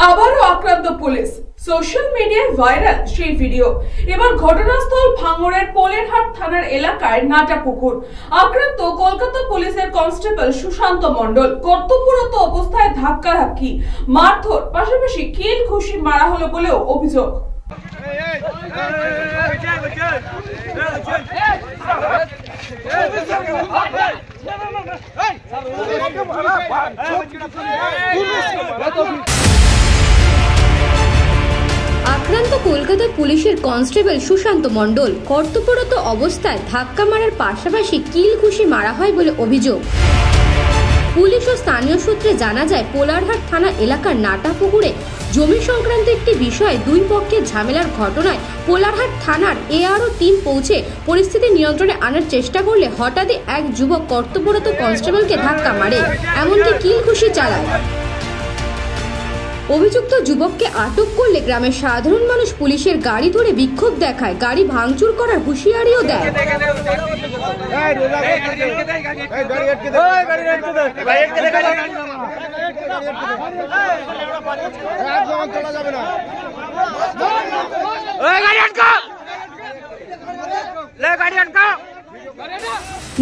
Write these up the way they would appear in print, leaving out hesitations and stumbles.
আবারও আক্রান্ত police. Social মিডিয়ায় ভাইরাল সেই ভিডিও। এবার ঘটনাস্থল ভাঙড়ের পোলেরহাট থানার এলাকায় নাটাপুকুর। আক্রান্ত কলকাতা পুলিশের কনস্টেবল সুশান্ত মণ্ডল। কর্তব্যরত অবস্থায় ধাক্কাধাক্কি, মারধর, পাশাপাশি কিল ঘুষি মারা হলো বলেও অভিযোগ। আক্রান্ত কলকাতা পুলিশের কনস্টেবল সুশান্ত মণ্ডল। কর্তব্যরত অবস্থায় ধাক্কা মারার পাশাপাশি কিল ঘুষি মারা হয় বলে অভিযোগ। পুলিশ ও স্থানীয় সূত্রে জানা যায়, পোলারহাট থানা এলাকার নাটাপুকুরে জমি সংক্রান্ত একটি বিষয়ে দুই পক্ষের ঝামেলার ঘটনায় পোলারহাট থানার এআরও টিম পৌঁছে পরিস্থিতি নিয়ন্ত্রণে আনার চেষ্টা করলে হঠাৎই এক যুবক কর্তব্যরত কনস্টেবলকে ধাক্কা মারে, এমনকি কিল ঘুষি চালায়। অভিযুক্ত যুবককে আটক করলে গ্রামের সাধারণ মানুষ পুলিশের গাড়ি ধরে বিক্ষোভ দেখায়, গাড়ি ভাঙচুর করার হুঁশিয়ারিও দেয়।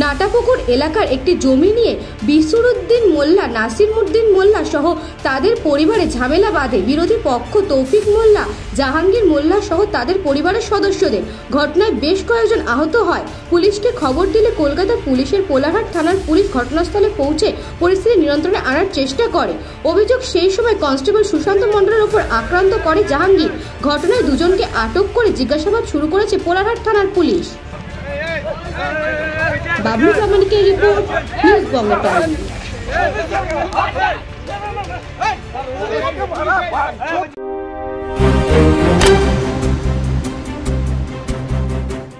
নাটাপুকুর এলাকার একটি জমি নিয়ে বিসুরউদ্দিন মোল্লা, নাসিরউদ্দিন মোল্লা সহ তাদের পরিবারে ঝামেলা বাঁধে বিরোধী পক্ষ তৌফিক মোল্লা, জাহাঙ্গীর মোল্লা সহ তাদের পরিবারের সদস্যদের। ঘটনায় বেশ কয়েকজন আহত হয়। পুলিশকে খবর দিলে কলকাতা পুলিশের পোলারহাট থানার পুলিশ ঘটনাস্থলে পৌঁছে পরিস্থিতি নিয়ন্ত্রণে আনার চেষ্টা করে। অভিযোগ, সেই সময় কনস্টেবল সুশান্ত মণ্ডলের উপর আক্রান্ত করে জাহাঙ্গীর। ঘটনায় দুজনকে আটক করে জিজ্ঞাসাবাদ শুরু করেছে পোলারহাট থানার পুলিশ। বাবলু প্রামাণিকের রিপোর্ট, নিউজ বঙ্গ টাইম।